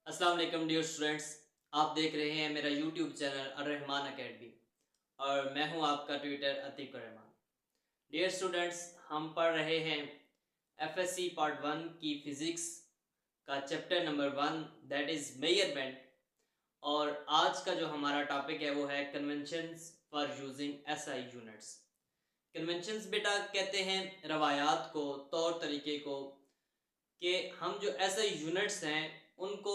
अस्सलाम वालेकुम dear students. आप देख रहे हैं मेरा यूट्यूब चैनल अर्रहमान अकेडमी और मैं हूं आपका tutor Atiq Rahman. Dear students, हम पढ़ रहे हैं एफएससी पार्ट 1 की फिज़िक्स का chapter number 1 that is measurement. और आज का जो हमारा टॉपिक है वो है conventions for using SI units. Conventions बेटा कहते हैं रवायात को, तौर तरीके को, कि हम जो ऐसे यूनिट्स हैं उनको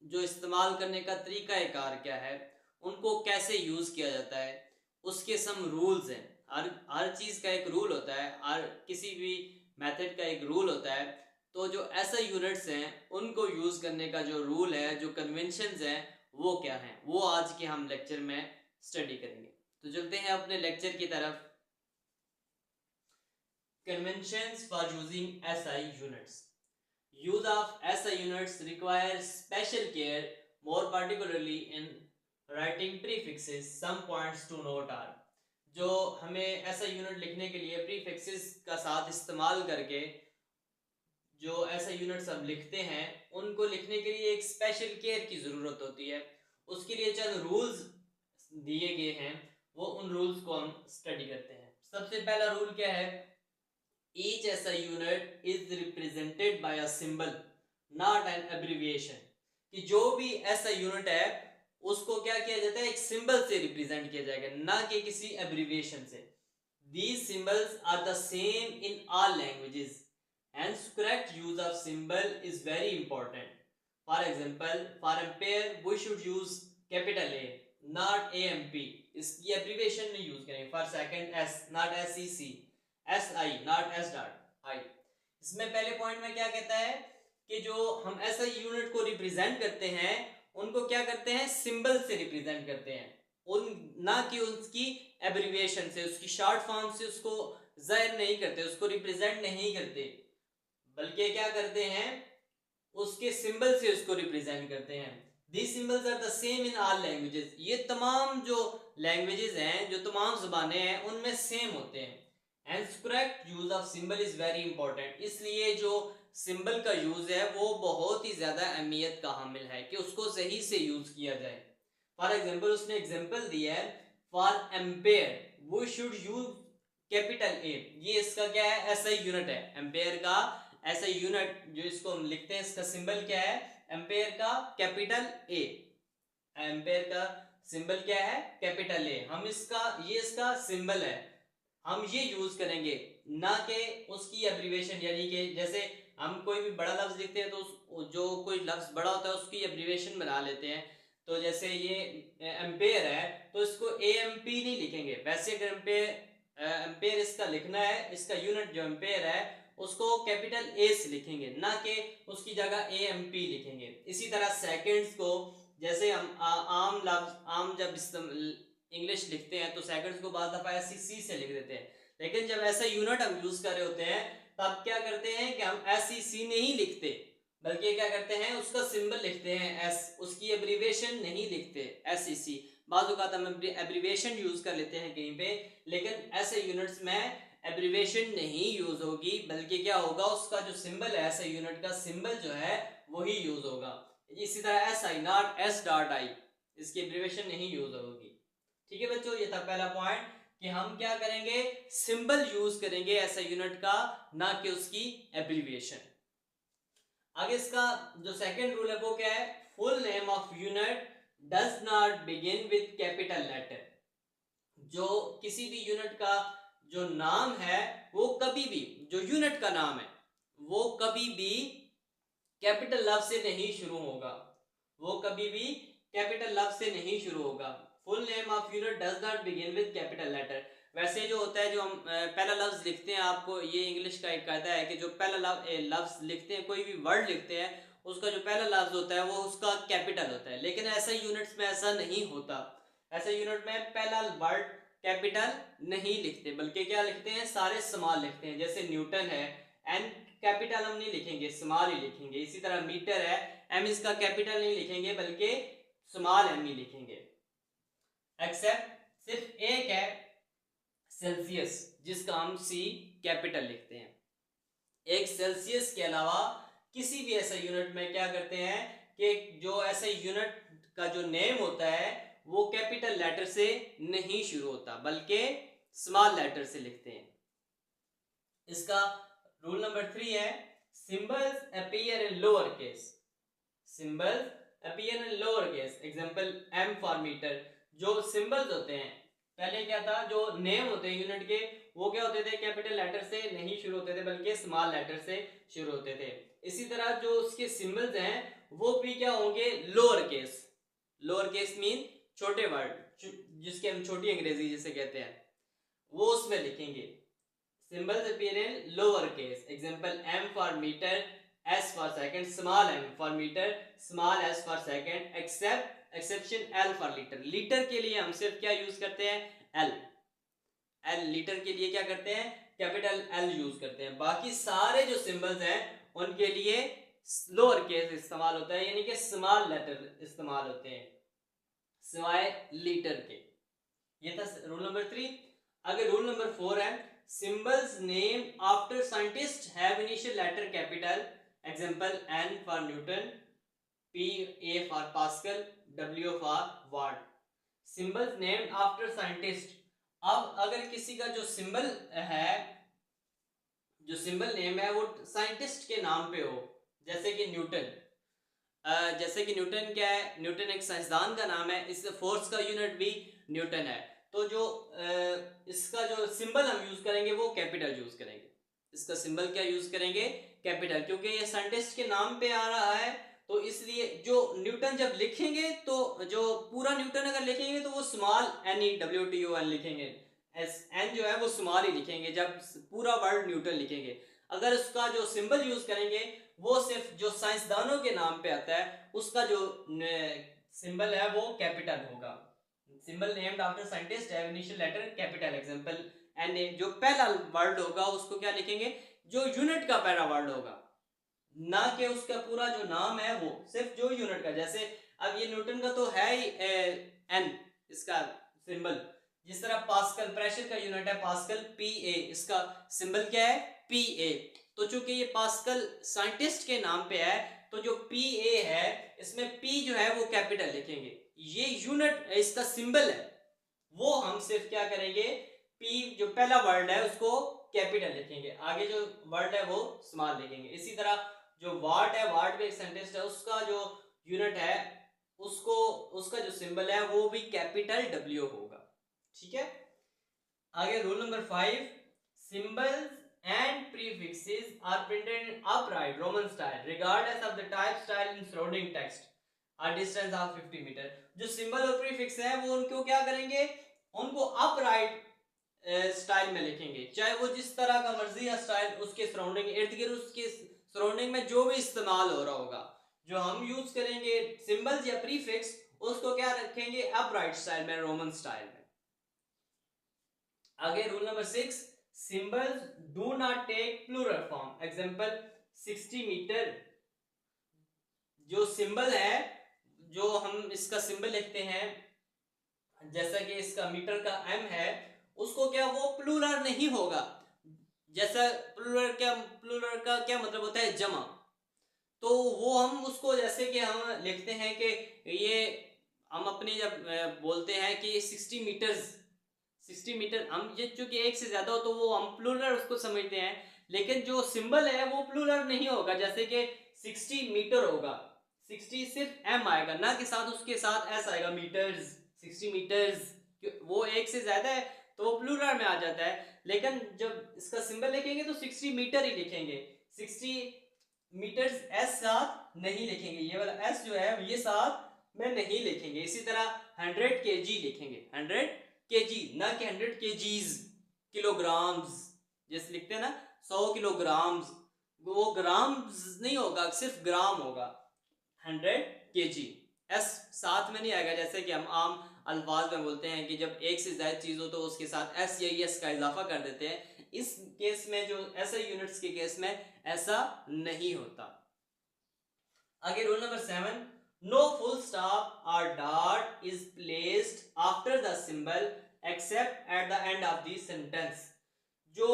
जो इस्तेमाल करने का तरीक़ाकार क्या है, उनको कैसे यूज़ किया जाता है, उसके सम रूल्स हैं। हर चीज़ का एक रूल होता है, हर किसी भी मेथड का एक रूल होता है। तो जो ऐसे यूनिट्स हैं उनको यूज़ करने का जो रूल है, जो कन्वेंशंस हैं, वो क्या हैं, वो आज के हम लेक्चर में स्टडी करेंगे। तो चलते हैं अपने लेक्चर की तरफ। Conventions for using SI units. Use of SI units requires special care, more particularly in writing prefixes. Some points to note are जो हमें SI यूनिट लिखने के लिए प्रीफिक्सेस का साथ इस्तेमाल करके जो SI यूनिट्स हम लिखते हैं उनको लिखने के लिए एक स्पेशल केयर की ज़रूरत होती है। उसके लिए चंद रूल्स दिए गए हैं, वो उन रूल्स को हम स्टडी करते हैं। सबसे पहला रूल क्या है? Each SI unit is represented by a symbol, not an abbreviation। कि जो भी SI यूनिट है उसको क्या किया जाता है? एक सिंबल से रिप्रेजेंट किया जाएगा, ना कि किसी एब्रीविएशन से। These symbols are the same in all languages, hence correct use of symbol is very important. For example, for ampere we should use capital A, not AMP। इसकी एब्रीविएशन नहीं use करेंगे। For second, S, not SEC, SI, not S dot I। इसमें पहले point में क्या कहता है कि जो हम SI यूनिट को रिप्रेजेंट करते हैं उनको क्या करते हैं? सिंबल से रिप्रेजेंट करते हैं, उन ना कि उसकी एब्रीविएशन से, उसकी शॉर्ट फॉर्म से उसको जाहिर नहीं करते, उसको रिप्रेजेंट नहीं करते, बल्कि क्या करते हैं? उसके सिंबल से उसको रिप्रेजेंट करते हैं। These symbols are the same in all languages। ये तमाम जो लैंग्वेजेस हैं, जो तमाम ज़बानें हैं, उनमें सेम होते हैं। Hence correct use of symbol is very important। इसलिए जो सिंबल का यूज़ है वो बहुत ही ज़्यादा अहमियत का हामिल है कि उसको सही से यूज़ किया जाए। फॉर एग्जाम्पल, उसने एग्जाम्पल दिया है, फॉर एम्पेयर वो शुड यूज कैपिटल ए। ये इसका क्या है? एसआई यूनिट है। एम्पेयर का एसआई यूनिट जो इसको हम लिखते हैं, इसका सिंबल क्या है? एम्पेयर का कैपिटल ए। एम्पेयर का सिंबल क्या है? Capital A. हम इसका, ये इसका सिंबल है, हम ये यूज करेंगे, ना कि उसकी एब्रीविएशन। यानी कि जैसे हम कोई भी बड़ा लफ्ज लिखते हैं तो जो कोई लफ्ज बड़ा होता है उसकी एब्रीविएशन बना लेते हैं। तो जैसे ये एम्पेयर है तो इसको एएमपी नहीं लिखेंगे। वैसे अगर एम्पेयर इसका लिखना है, इसका यूनिट जो एम्पेयर है उसको कैपिटल ए से लिखेंगे, ना कि उसकी जगह एएमपी लिखेंगे। इसी तरह सेकंड्स को, जैसे हम आम लफ्ज, आम जब इंग्लिश लिखते हैं तो सेकंड्स को बाद दफा ऐसी सी से लिख देते हैं, लेकिन जब ऐसा यूनिट हम यूज कर रहे होते हैं तब क्या करते हैं कि हम ऐसी सी नहीं लिखते, बल्कि क्या करते हैं? उसका सिंबल लिखते हैं एस, उसकी एब्रीविएशन नहीं लिखते एस सी। बाज़ औक़ात हम एब्रीविएशन यूज कर लेते हैं कहीं पे, लेकिन ऐसे यूनिट्स में एब्रीविएशन नहीं यूज होगी, बल्कि क्या होगा? उसका जो सिंबल है, ऐसे यूनिट का सिंबल जो है वही यूज होगा। इसी तरह S I, not S dot I, इसकी एब्रीविएशन नहीं यूज होगी। ठीक है बच्चों, ये था पहला पॉइंट कि हम क्या करेंगे? सिंबल यूज करेंगे ऐसा यूनिट का, ना कि उसकी एब्रीविएशन। आगे इसका जो सेकंड रूल है वो क्या है? Full name of unit does not begin with capital letter. जो किसी भी यूनिट का जो नाम है वो कभी भी, जो यूनिट का नाम है वो कभी भी कैपिटल लफ्ज से नहीं शुरू होगा, वो कभी भी कैपिटल लफ्ज से नहीं शुरू होगा। Full name of unit does not begin with capital letter. वैसे जो होता है, जो हम पहला लफ्ज लिखते हैं, आपको ये इंग्लिश का एक कायदा है कि जो पहला लफ्ज लिखते हैं, कोई भी वर्ड लिखते हैं, उसका जो पहला लफ्ज होता है वो उसका कैपिटल होता है। लेकिन ऐसा यूनिट्स में ऐसा नहीं होता। ऐसे यूनिट में पहला वर्ड कैपिटल नहीं लिखते, बल्कि क्या लिखते हैं? सारे स्मॉल लिखते हैं। जैसे न्यूटन है, एन कैपिटल हम नहीं लिखेंगे, स्मॉल ही लिखेंगे। इसी तरह मीटर है, एम इसका कैपिटल नहीं लिखेंगे बल्कि स्मॉल एम ही लिखेंगे। एक्सेप्ट सिर्फ एक है, सेल्सियस, जिसका हम सी कैपिटल लिखते हैं। एक सेल्सियस के अलावा किसी भी ऐसा यूनिट में क्या करते हैं कि जो ऐसा यूनिट का जो नेम होता है वो कैपिटल लेटर से नहीं शुरू होता बल्कि स्मॉल लेटर से लिखते हैं। इसका रूल नंबर 3 है symbols appear in lower case. Symbols appear in lower case, example M for metre. जो सिंबल्स होते हैं, पहले क्या था, जो नेम होते हैं यूनिट के वो क्या होते थे, कैपिटल लेटर से नहीं शुरू होते थे बल्कि स्मॉल लेटर से शुरू होते थे। इसी तरह जो उसके सिंबल्स हैं वो भी क्या होंगे, lower case. Lower case mean छोटे वर्ड, जिसके हम छोटी अंग्रेजी जिसे कहते हैं, वो उसमें लिखेंगे। Symbols appear in lower case, example M for metre, S for second, small M for metre, small S for second, exception L for litre. Litre के लिए हम सिर्फ क्या यूज करते हैं, एल। एल लीटर के लिए क्या करते हैं, कैपिटल एल यूज करते हैं। बाकी सारे जो सिंबल्स हैं उनके लिए लोअर केस इस्तेमाल होता है, यानी कि स्मॉल लेटर इस्तेमाल होते हैं सिवाय लीटर के। ये था रूल नंबर 3। अगर रूल नंबर 4 है symbols name after scientist have initial letter capital, example N for newton, P A for pascal, W for watt. Symbols named after scientist. अब अगर किसी का जो सिंबल है, जो सिंबल नेम है वो साइंटिस्ट के नाम पे हो, जैसे कि न्यूटन। जैसे कि न्यूटन क्या है, न्यूटन एक साइंसदान का नाम है, इस फोर्स का यूनिट भी न्यूटन है। तो जो इसका जो सिंबल हम यूज करेंगे वो कैपिटल यूज करेंगे। इसका सिंबल क्या यूज करेंगे, कैपिटल, क्योंकि ये साइंटिस्ट के नाम पे आ रहा है। तो इसलिए जो न्यूटन जब लिखेंगे तो जो पूरा न्यूटन अगर लिखेंगे तो वो small N E W T O N लिखेंगे, एस एन जो है वो स्मॉल ही लिखेंगे जब पूरा वर्ड न्यूटन लिखेंगे। अगर उसका जो सिंबल यूज करेंगे वो सिर्फ जो साइंसदानों के नाम पे आता है उसका जो सिंबल है वो कैपिटल होगा। Symbol named after scientist have initial letter capital, example N A. जो पहला वर्ड होगा उसको क्या लिखेंगे, जो यूनिट का पहला वर्ड होगा, ना कि उसका पूरा जो नाम है वो, सिर्फ जो यूनिट का। जैसे अब ये न्यूटन का तो है ही एन इसका सिंबल, जिस तरह पास्कल प्रेशर का यूनिट है पास्कल, पी ए, इसका सिंबल क्या है, पी ए। तो चूंकि ये पास्कल साइंटिस्ट के नाम पे है तो जो पी ए है इसमें पी जो है वो कैपिटल लिखेंगे। ये यूनिट इसका सिंबल है, वो हम सिर्फ क्या करेंगे, पी जो पहला वर्ड है उसको कैपिटल लिखेंगे, आगे जो वर्ड है वो स्मॉल लिखेंगे। इसी तरह जो वाट है, वाट भी एक साइंटिस्ट है, उसका जो यूनिट है उसको, उसका जो सिंबल है वो भी कैपिटल डब्ल्यू होगा। ठीक है। आगे rule number 5, symbols and prefixes are printed in upright Roman style regardless of the type style in surrounding text a distance of 50 metre. जो सिंबल और प्रीफिक्स है वो उनको क्या करेंगे, उनको अपराइट स्टाइल में लिखेंगे, चाहे वो जिस तरह का मर्जी है स्टाइल, उसके सराउंडिंग इर्द गिर्द उसके सराउंडिंग में जो भी इस्तेमाल हो रहा होगा, जो हम यूज करेंगे सिंबल्स या प्रीफिक्स, उसको क्या रखेंगे, अपराइट स्टाइल में, रोमन स्टाइल में। आगे rule number 6, symbols do not take plural form, example 60 metre. जो सिंबल है, जो हम इसका सिंबल लिखते हैं, जैसा कि इसका मीटर का एम है, उसको क्या वो प्लूरल नहीं होगा। जैसा प्लूरल का क्या मतलब होता है, जमा। तो वो हम उसको जैसे कि हम लिखते हैं कि ये हम अपनी जब बोलते हैं कि 60 मीटर, हम ये चूंकि एक से ज्यादा हो तो वो हम प्लूरल उसको समझते हैं, लेकिन जो सिंबल है वो प्लूरल नहीं होगा। जैसे कि 60 मीटर होगा, 60 सिर्फ एम आएगा, ना के साथ उसके साथ एस आएगा, मीटर्स, 60 मीटर्स। वो एक से ज्यादा है तो वो प्लूरल में आ जाता है, लेकिन जब इसका सिंबल लिखेंगे तो 60 मीटर ही लिखेंगे, 60 मीटर्स एस साथ नहीं लिखेंगे, ये वाला एस जो है ये साथ में नहीं लिखेंगे। इसी तरह 100 kg लिखेंगे, 100 kg, ना कि 100 kgs, किलोग्राम्स जैसे लिखते हैं ना, 100 किलोग्राम्स, वो ग्राम्स नहीं होगा, सिर्फ ग्राम होगा। 100 kg, एस साथ में नहीं आएगा, जैसे कि हम आम अल्फाज में बोलते हैं कि जब एक से ज्यादा चीज हो तो उसके साथ एस या एस का इजाफा कर देते हैं। इस केस में, जो ऐसे यूनिट्स के केस में ऐसा नहीं होता। आगे rule number 7, no full stop और dot is placed after the symbol except at the end of the sentence. जो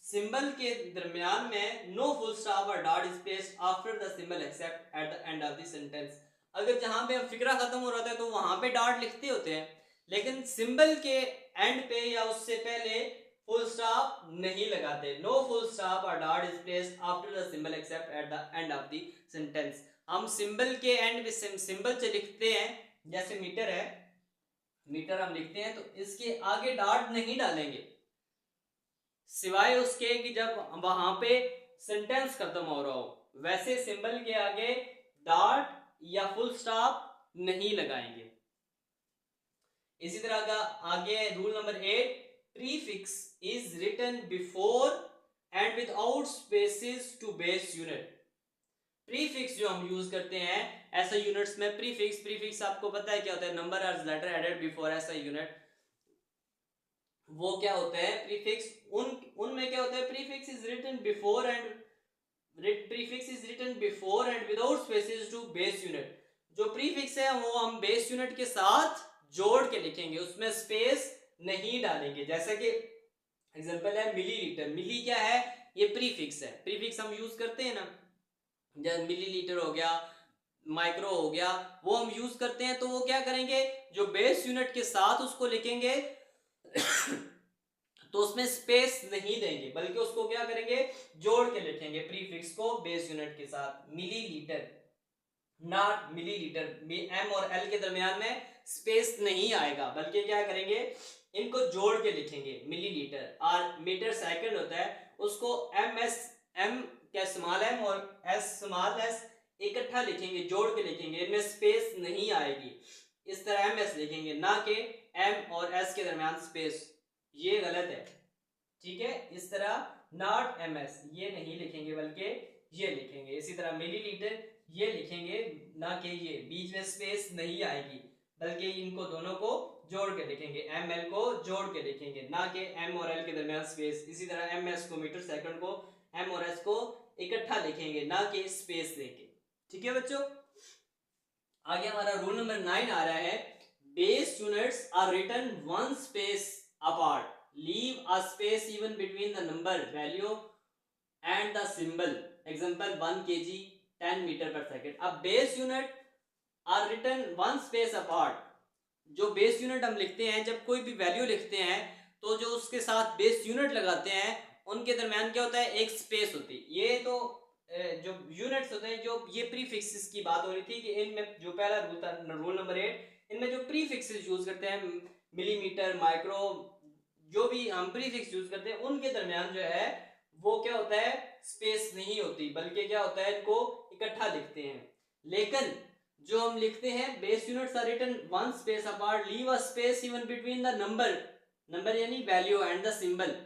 सिंबल के दरमियान में नो फुल स्टॉप और dot is placed after the symbol except at the end of the sentence. अगर जहां पे फिक्रा खत्म हो रहा था तो वहां पे डॉट लिखते होते हैं, लेकिन सिंबल के एंड पे या उससे पहले फुल स्टॉप नहीं लगाते। नो फुल स्टॉप और dot is placed after the symbol except at the end of the sentence. हम सिंबल के एंड पे सिंबल से लिखते हैं, जैसे मीटर है, मीटर हम लिखते हैं तो इसके आगे डॉट नहीं डालेंगे सिवाय उसके कि जब वहां पे सेंटेंस खत्म हो रहा हो, वैसे सिंबल के आगे डॉट या फुल स्टॉप नहीं लगाएंगे। इसी तरह का आगे rule number 8, prefix is written before and without spaces to base unit. Prefix जो हम यूज करते हैं ऐसा यूनिट्स में, प्रीफिक्स आपको पता है क्या होता है, नंबर और लेटर एडेड बिफोर ऐसा यूनिट, वो क्या होता है प्रीफिक्स, उनमें क्या होता है, prefix is written before and without spaces to base unit. जो प्रीफिक्स है वो हम बेस यूनिट के साथ जोड़ के लिखेंगे, उसमें स्पेस नहीं डालेंगे। जैसे कि एग्जांपल है मिलीलीटर, मिली क्या है, ये प्रीफिक्स है, प्रीफिक्स हम यूज करते हैं ना, जैसे मिलीलीटर हो गया, माइक्रो हो गया, वो हम यूज करते हैं। तो वो क्या करेंगे, जो बेस यूनिट के साथ उसको लिखेंगे तो उसमें स्पेस नहीं देंगे, बल्कि उसको क्या करेंगे, जोड़ के लिखेंगे प्रीफिक्स को बेस यूनिट के साथ। मिलीलीटर, नॉट मिलीलीटर, एम और एल के दरमियान में स्पेस नहीं आएगा, बल्कि क्या करेंगे, इनको जोड़ के लिखेंगे मिलीलीटर। और मीटर सेकंड होता है, उसको एम क्या स्मॉल एम और एस स्मॉल एस इकट्ठा लिखेंगे, जोड़ के लिखेंगे, इनमें स्पेस नहीं आएगी। इस तरह एम एस लिखेंगे, ना कि एम और एस के दरमियान स्पेस, ये गलत है, ठीक है। इस तरह नॉट एम एस ये नहीं लिखेंगे, बल्कि ये लिखेंगे। इसी तरह मिलीलीटर ये लिखेंगे, ना कि ये बीच में स्पेस नहीं आएगी, बल्कि इनको दोनों को जोड़ के लिखेंगे, एम एल को जोड़ के लिखेंगे, ना कि एम और एल के दरमियान स्पेस। इसी तरह एम एस को, मीटर सेकंड को, एम और एस को इकट्ठा लिखेंगे, ना कि स्पेस देके, ठीक है बच्चों। आगे हमारा रूल नंबर 9 आ रहा है, base units are written one space apart, leave a space even between the number value and the symbol. Example 1 kg 10 metre per second. अब base unit are written one space apart, जो base unit हम लिखते हैं, जब कोई भी value लिखते हैं तो जो उसके साथ बेस यूनिट लगाते हैं उनके दरमियान क्या होता है, एक स्पेस होती है। ये तो जो यूनिट्स होते हैं, जो ये प्रीफिक्सेस की बात हो रही थी कि इनमें जो पहला रूल था, रूल नंबर 8, इनमें जो प्रीफिक्सेस यूज करते हैं, मिलीमीटर, माइक्रो, जो भी हम प्रीफिक्स यूज करते हैं उनके दरमियान जो है वो क्या होता है, स्पेस नहीं होती, बल्कि क्या होता है, इनको इकट्ठा लिखते हैं। लेकिन जो हम लिखते हैं base units are written one space apart, leave a space even between the number यानी value and the symbol.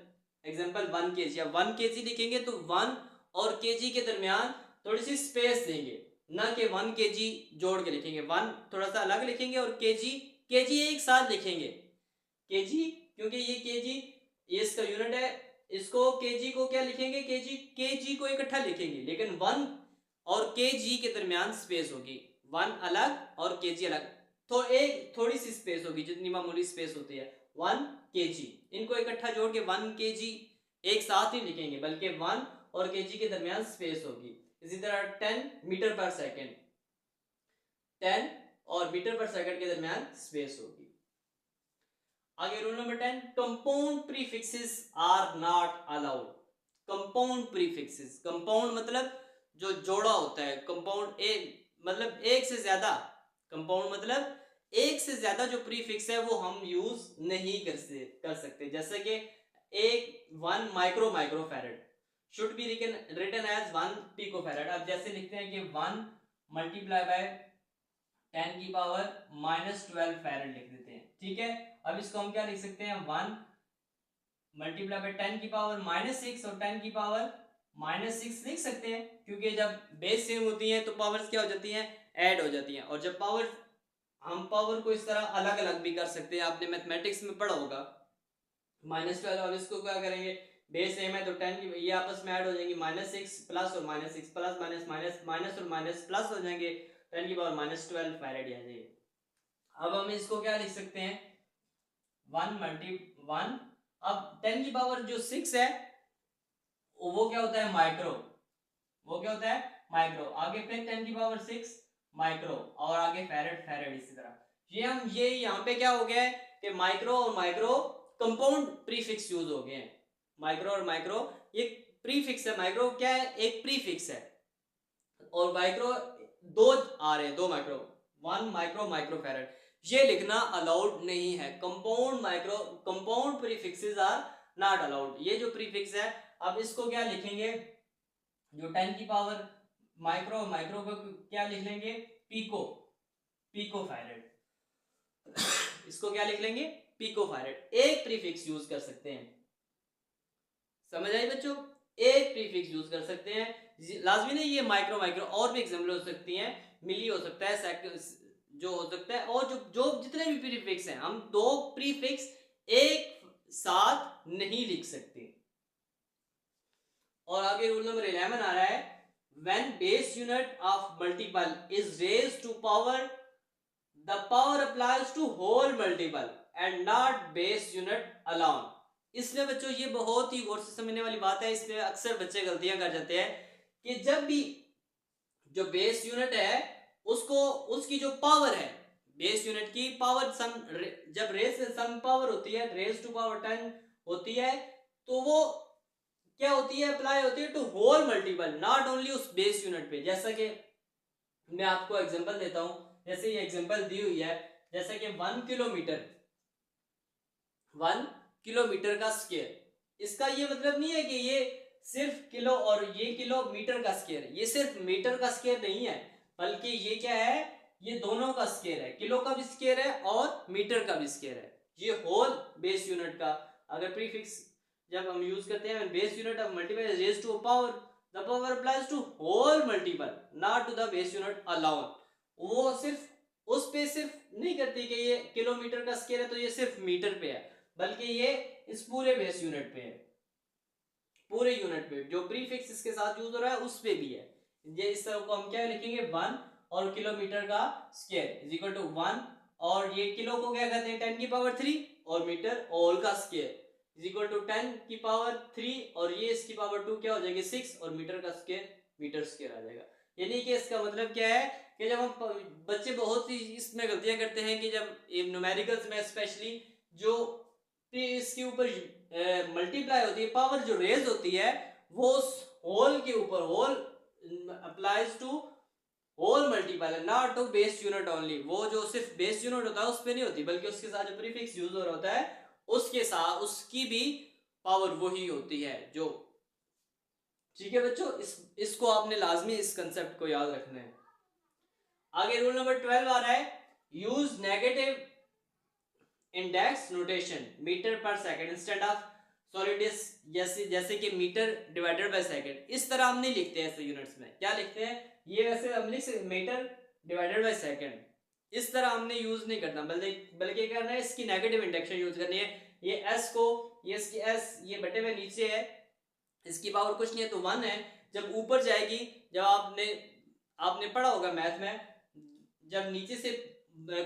Example 1 kg, अब 1 kg लिखेंगे तो 1 और kg के दरमियान थोड़ी सी स्पेस देंगे, ना कि 1 kg जोड़ के लिखेंगे, 1 थोड़ा सा अलग लिखेंगे और kg एक साथ लिखेंगे। kg क्योंकि ये kg ये इसका यूनिट है, इसको kg को क्या लिखेंगे, kg को इकट्ठा लिखेंगे, लेकिन 1 और kg के दरमियान स्पेस होगी, 1 अलग और kg अलग, तो एक थोड़ी सी स्पेस होगी, जितनी मामूली स्पेस होती है 1 kg। इनको इकट्ठा जोड़ के 1 kg एक साथ ही लिखेंगे, बल्कि 1 और kg के दरमियान स्पेस होगी। इसी तरह 10 मीटर पर सेकंड, 10 और मीटर पर सेकंड के दरमियान स्पेस होगी। आगे rule number 10, compound prefixes are not allowed. Compound prefixes, compound मतलब जो जोड़ा होता है, कंपाउंड मतलब एक से ज्यादा, कंपाउंड मतलब एक से ज्यादा जो प्रीफिक्स है वो हम यूज नहीं कर सकते। जैसे कि एक 1 microfarad should be written as 1 picofarad. अब जैसे लिखते हैं कि 1 मल्टीप्लाई बाय 10 की पावर -12 फैरेड लिख देते हैं, ठीक है। अब इसको हम क्या लिख सकते हैं, 1 मल्टीप्लाई बाय 10 की पावर -6 और 10 की पावर -6 लिख सकते हैं, क्योंकि जब बेस सेम होती है तो पावर्स क्या हो जाती हैं, ऐड हो जाती हैं। और जब पावर, हम पावर को इस तरह अलग अलग भी कर सकते हैं, आपने मैथमेटिक्स में पढ़ा होगा, -12 और इसको क्या करेंगे, बेस सेम है तो 10 की ये आपस में ऐड हो जाएंगे, -6 प्लस और -6 प्लस माइनस और माइनस प्लस हो जाएंगे, 10 की पावर -12 फैरेड आ जाएगी। अब हम इसको क्या लिख सकते हैं, 1 अब 10 की पावर जो 6 है वो क्या होता है माइक्रो, वो क्या होता है माइक्रो। आगे फिर 10⁶ माइक्रो, और आगे फेरेड फेरेड इसी तरह। ये यहाँ पे क्या हो गया है कि माइक्रो और माइक्रो कंपाउंड प्रीफिक्स यूज हो गए हैं। माइक्रो और माइक्रो ये प्रीफिक्स है, माइक्रो क्या है एक प्रीफिक्स है, और माइक्रो दो आ रहे हैं, 2 माइक्रो, 1 माइक्रो माइक्रो फेरेड, ये लिखना अलाउड नहीं है। Compound micro compound prefixes are not allowed. ये जो प्रीफिक्स है अब इसको क्या लिखेंगे, जो 10⁻, माइक्रो माइक्रो को क्या लिख लेंगे पीको, पीको फेरेड। इसको क्या लिख लेंगे पीको फेरेड। एक प्रीफिक्स यूज कर सकते हैं, समझ आई बच्चों, एक प्रीफिक्स यूज कर सकते हैं, लाजमी नहीं ये माइक्रो माइक्रो, और भी एग्जाम्पल हो सकती हैं, मिली हो सकता है, जो हो सकता है, और जो जो जितने भी प्रीफिक्स हैं हम 2 प्रीफिक्स एक साथ नहीं लिख सकते। और आगे रूल नंबर 11 आ रहा है, when base unit of multiple is raised to power, the power applies to whole multiple and not base unit alone। इसमें बच्चों ये बहुत ही गौर से समझने वाली बात है, इसमें अक्सर बच्चे गलतियां कर जाते हैं कि जब भी जो बेस यूनिट है उसको उसकी जो पावर है, बेस यूनिट की पावर सम, जब रेस से सम पावर होती है, रेस टू पावर 10 होती है, तो वो क्या होती है अप्लाई होती है to whole multiple, not only उस बेस यूनिट पे। जैसा कि मैं आपको एग्जांपल देता हूं, जैसे ये एग्जांपल दी हुई है, जैसे कि 1 किलोमीटर, 1 किलोमीटर का स्क्वायर, इसका ये मतलब नहीं है कि ये सिर्फ किलो और ये किलोमीटर का स्क्वायर है, ये सिर्फ मीटर का स्क्वायर नहीं है, बल्कि ये क्या है, ये दोनों का स्क्वायर है, किलो का भी स्क्वायर है और मीटर का भी स्क्वायर है। ये होल बेस यूनिट का अगर प्रीफिक्स जब हम यूज करते हैं, base unit of multiple raise to power, the power applies to whole multiple not to the base unit alone. वो सिर्फ उस पे सिर्फ नहीं करती कि ये किलोमीटर का स्क्वायर है तो ये सिर्फ मीटर पे है, बल्कि ये इस पूरे बेस यूनिट पे है, पूरे यूनिट पे जो प्रीफिक्स इसके साथ यूज हो रहा है उस पे भी है। ये इस तरह को हम क्या लिखेंगे 1 और किलोमीटर का स्क्वायर इज इक्वल टू 1, और ये किलो को क्या कहते हैं 10⁻3, और मीटर ऑल का स्क्वायर इज इक्वल टू 10⁻3, और ये इसकी पावर 2 क्या हो जाएगी 6, और मीटर का स्क्वायर मीटर स्क्वायर आ जाएगा। यानी कि इसका मतलब क्या है कि जब हम बच्चे बहुत सी इसमें गलतियां करते हैं कि जब न्यूमेरिकल्स में स्पेशली जो इसके ऊपर मल्टीप्लाई होती है, पावर जो रेज होती है वो होल के ऊपर, whole applies to whole multiple not to base unit only. वो जो सिर्फ बेस यूनिट होता है उस पे नहीं होती, बल्कि उसके साथ जो प्रीफिक्स यूज हो रहा होता है उसके साथ उसकी भी पावर वही होती है जो। ठीक है बच्चों, इसको आपने लाजमी इस कंसेप्ट को याद रखना है। आगे रूल नंबर 12 आ रहा है, use negative index notation metre per second instead of solidus, जैसे कि मीटर डिवाइडेड बाय सेकंड। इस तरह हम नहीं लिखते हैं ऐसे यूनिट्स में, क्या लिखते हैं ये, वैसे हम लिख सकते मीटर डिवाइडेड बाय सेकंड, इस तरह हमने यूज नहीं करना, बल्कि करना है इसकी नेगेटिव इंडेक्शन यूज करनी है। ये s को, ये इसकी s ये बटे हुए नीचे है, इसकी पावर कुछ नहीं है तो 1 है। जब ऊपर जाएगी, जब आपने पढ़ा होगा मैथ में, जब नीचे से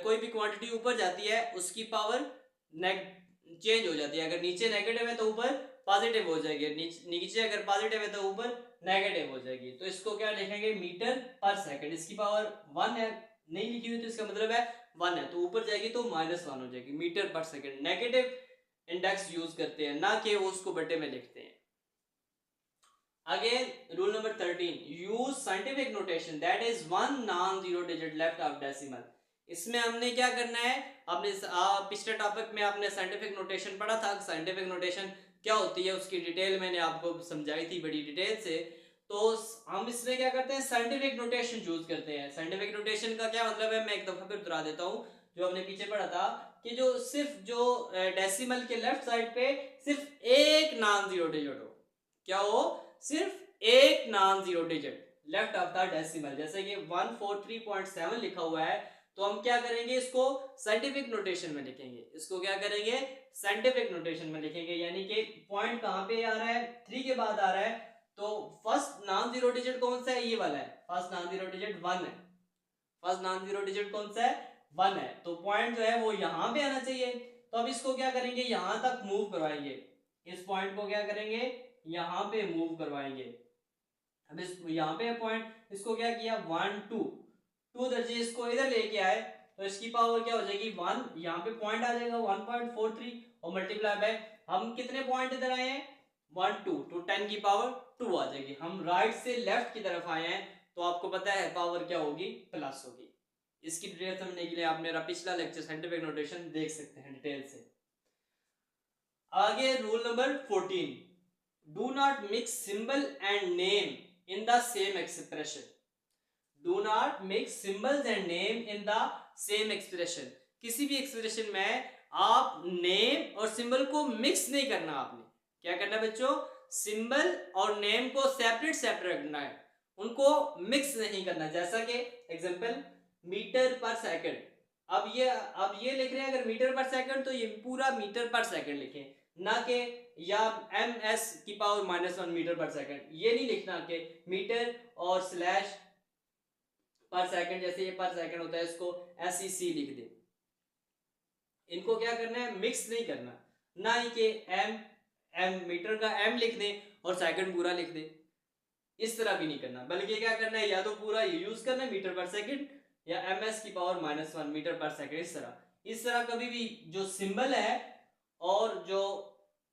कोई भी क्वांटिटी ऊपर जाती है उसकी पावर चेंज हो जाती है, अगर नीचे नेगेटिव है तो ऊपर पॉजिटिव हो जाएगी, नीचे अगर पॉजिटिव है तो ऊपर नेगेटिव हो जाएगी। तो इसको क्या लिखेंगे मीटर पर सेकंड, इसकी पावर 1 है, नहीं लिखी हुई तो इसका मतलब है 1 है, तो ऊपर जाएगी तो -1 हो जाएगी, metre per second. Negative index use करते हैं, ना कि उसको बटे में लिखते हैं। Again, rule number 13, use scientific notation that is one non-zero digit left of decimal। इसमें हमने क्या करना है, आपने पिछले टॉपिक में आपने साइंटिफिक नोटेशन पढ़ा था, साइंटिफिक नोटेशन क्या होती है उसकी डिटेल मैंने आपको समझाई थी बड़ी डिटेल से। तो हम इसमें क्या करते हैं साइंटिफिक नोटेशन यूज करते हैं। साइंटिफिक नोटेशन का क्या मतलब है, मैं एक दफा फिर दोहरा देता हूँ जो हमने पीछे पढ़ा था, कि जो सिर्फ जो डेसिमल के लेफ्ट साइड पे सिर्फ एक नॉन जीरो डिजिट हो, क्या हो, सिर्फ एक non zero digit left of the decimal, जैसे कि 143.7 लिखा हुआ है, तो हम क्या करेंगे इसको साइंटिफिक नोटेशन में लिखेंगे, इसको क्या करेंगे साइंटिफिक नोटेशन में लिखेंगे। यानी कि पॉइंट कहां पे आ रहा है 3 के बाद आ रहा है, तो फर्स्ट नॉन जीरो डिजिट कौन सा है, ये वाला है, फर्स्ट नॉन जीरो डिजिट 1 है, फर्स्ट नॉन जीरो डिजिट कौन सा है 1 है, तो पॉइंट जो है वो यहां पे आना चाहिए। तो अब इसको क्या करेंगे यहां तक मूव करवाएंगे, इस पॉइंट को क्या करेंगे यहाँ पे मूव करवाएंगे। अब इस यहाँ पे पॉइंट, इसको क्या किया 1 2 2 दर्जे इसको इधर लेके आए, तो इसकी पावर क्या हो जाएगी 1, यहाँ पे पॉइंट आ जाएगा 1.43 और मल्टीप्लाई बाय, हम कितने पॉइंट इधर आए हैं 1 2, तो 10 की पावर 2 आ जाएगी। हम राइट से लेफ्ट की तरफ आए हैं तो आपको पता है पावर क्या होगी, प्लस होगी। इसकी डिटेल समझने के लिए आप मेरा पिछला लेक्चर साइंटिफिक नोटेशन देख सकते हैं डिटेल से। आगे rule number 14, do not mix symbol and name in the same expression. Do not mix symbols and name in the same expression. किसी भी एक्सप्रेशन में आप नेम और सिंबल को मिक्स नहीं करना। आपने क्या करना है बच्चों, सिंबल और नेम को सेपरेट सेपरेट रखना है, उनको मिक्स नहीं करना। जैसा कि एग्जांपल मीटर पर सेकंड, अब ये लिख रहे हैं अगर मीटर पर सेकंड तो ये पूरा मीटर पर सेकंड लिखें, ना कि या ms की पावर -1 मीटर पर सेकंड, ये नहीं लिखना कि मीटर और स्लैश पर सेकंड, जैसे ये पर सेकंड होता है इसको SEC लिख दे। इनको क्या करना है, मिक्स नहीं करना, ना ही कि m मीटर का m लिख दें और सेकंड पूरा लिख दें, इस तरह भी नहीं करना, बल्कि क्या करना है या तो पूरा यूज करना है मीटर पर सेकंड या ms की पावर -1 मीटर पर सेकंड। इस तरह कभी भी जो सिंबल है और जो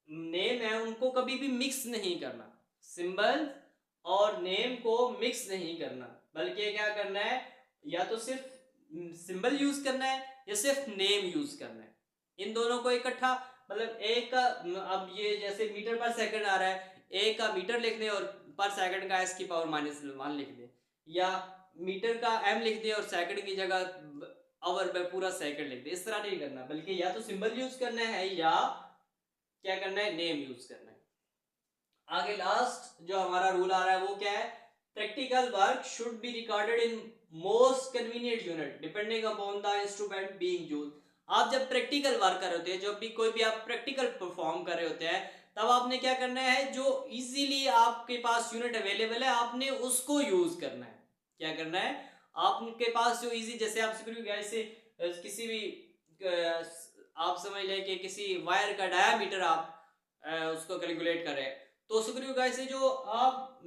नेम है उनको कभी भी मिक्स नहीं करना, सिंबल और नेम को मिक्स नहीं करना, बल्कि क्या करना है या तो सिर्फ सिंबल यूज करना है या सिर्फ नेम यूज करना है। इन दोनों को इकट्ठा, मतलब एक का, अब ये जैसे मीटर पर सेकंड आ रहा है, एक का मीटर लिख दें और पर सेकंड का s की पावर -1 लिख दें, या मीटर का m लिख दें और सेकंड की जगह आवर पे पूरा सेकंड लिख दें। इस तरह नहीं करना, बल्कि या तो सिंबल यूज करना है या क्या करना है, नेम यूज करना है। आगे लास्ट जो हमारा रूल आ रहा है वो क्या है, practical work should be recorded in most convenient unit depending upon the instrument being used. आप जब प्रैक्टिकल वर्क कर रहे होते हैं, जब भी कोई भी आप प्रैक्टिकल परफॉर्म कर रहे होते हैं, तब आपने क्या करना है, जो इजीली आपके पास यूनिट अवेलेबल है आपने उसको यूज करना है। क्या करना है, आपके पास जो इजी, जैसे आप स्क्रू गैस से किसी भी आप समझ लें कि किसी वायर का डायामीटर आप उसको कैलकुलेट करें, तो स्क्रू गैस से जो आप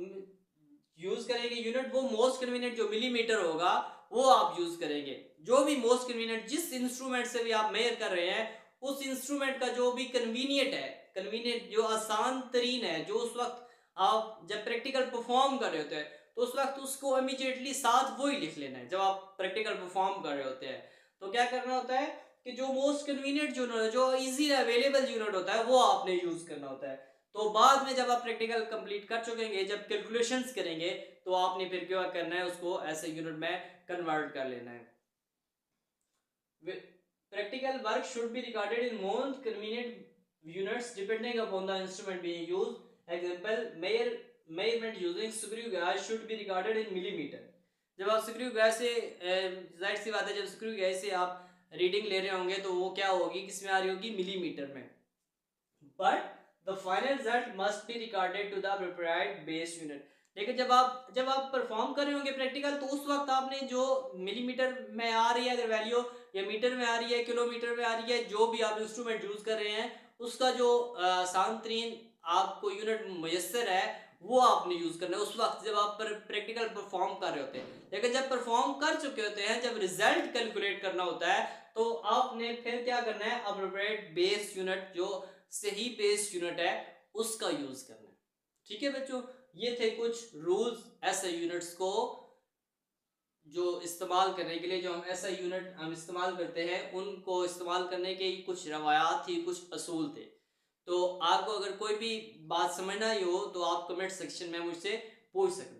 यूज करेंगे यूनिट, वो मोस्ट कन्वीनियंट जो मिलीमीटर होगा वो आप यूज करेंगे। जो भी मोस्ट कन्वीनियंट, जिस इंस्ट्रूमेंट से भी आप मेजर कर रहे हैं, उस इंस्ट्रूमेंट का जो भी कन्वीनियंट है, कन्वीनियंट जो आसान तरीन है, जो उस वक्त आप जब प्रैक्टिकल परफॉर्म कर रहे होते हैं तो उस वक्त उसको इमीडिएटली साथ वही लिख लेना है। जब आप प्रैक्टिकल परफॉर्म कर रहे होते हैं तो क्या करना होता है कि जो मोस्ट कन्वीनियंट यूनिट, जो इजी अवेलेबल यूनिट होता है, वो आपने यूज करना होता है। तो बाद में जब आप प्रैक्टिकल कंप्लीट कर चुकेंगे, जब कैलकुलेशंस करेंगे, तो आपने फिर क्या करना है, उसको ऐसे यूनिट में कन्वर्ट कर लेना है। Practical work should be recorded in most convenient units depending upon the instrument being used. Example measurement using screw gauge should be recorded in millimetre. जब आप स्क्रू गेज से, जाहिर सी बात है, जब स्क्रू गेज से आप रीडिंग ले रहे होंगे तो वो क्या होगी, किस में आ रही होगी, मिलीमीटर में। But the final result must be recorded to the prepared base unit. लेकिन जब आप परफॉर्म कर रहे होंगे प्रैक्टिकल, तो उस वक्त आपने जो मिलीमीटर में आ रही है अगर वैल्यू, या मीटर में आ रही है, किलोमीटर में आ रही है, जो भी आप इंस्ट्रूमेंट यूज कर रहे हैं, उसका जो आसान तरीन आपको यूनिट मुयस्सर है वो आपने यूज करना है उस वक्त जब आप प्रैक्टिकल परफॉर्म कर रहे होते हैं। लेकिन जब परफॉर्म कर चुके होते हैं, जब रिजल्ट कैलकुलेट करना होता है, तो आपने फिर क्या करना है, अप्रोप्रिएट बेस यूनिट, जो सही बेस यूनिट है, उसका यूज करना है। ठीक है बच्चों, ये थे कुछ रूल्स ऐसे यूनिट्स को जो इस्तेमाल करने के लिए, जो हम ऐसा यूनिट हम इस्तेमाल करते हैं, उनको इस्तेमाल करने के कुछ रवायात थी, कुछ असूल थे। तो आपको अगर कोई भी बात समझना ही हो तो आप कमेंट सेक्शन में मुझसे पूछ सकते हैं।